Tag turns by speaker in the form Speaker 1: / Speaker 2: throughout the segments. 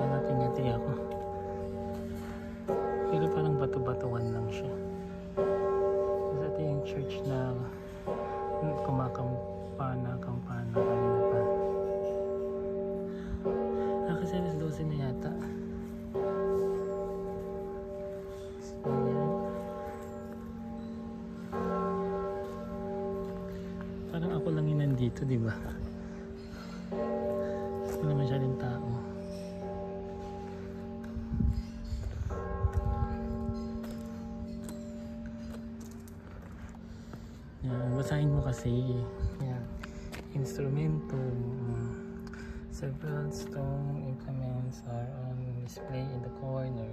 Speaker 1: natingiti ako. Pero parang bato-batuan lang siya. Kasi ito yung church na kumakampana kanina pa. Kasi alas 12 na yata. So, yan. Parang ako lang yun nandito, di ba? Hindi naman siya rin tao. Yan, basahin mo kasi. Yan. Instrumentum. Several stone implements are on display in the corner.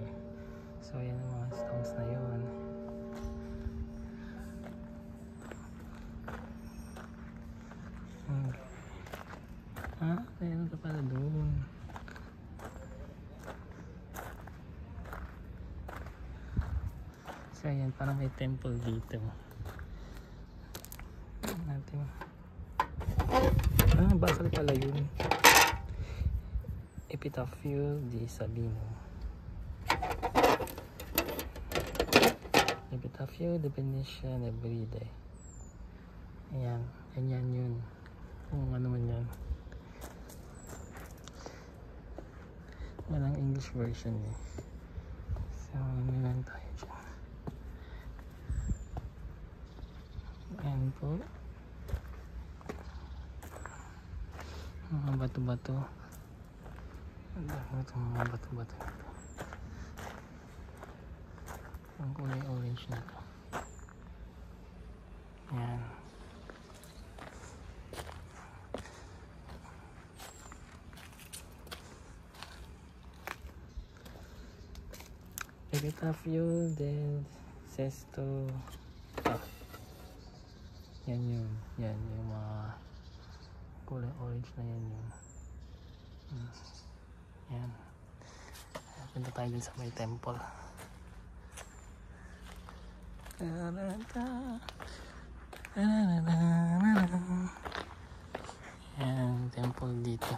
Speaker 1: So yan ang mga stones na yun. Ayan ka pala doon. So ayan, parang may temple dito. Natin. Bakal pala yun. Epitafio di Sabino. Epitafio de Benicia Nebride. Ayan, ganyan yun. Kung ano man yan. Walang English version eh. So, ano lang tayo dyan. Ayan po. Mga bato-bato. Mga bato-bato ito. Ang kulay orange na ito. Ayan. Epitafio del Sesto. Yan yun. Yan yung mga kulay orange na yan yun. Yan. Punta tayo din sa may temple. Yan, temple dito.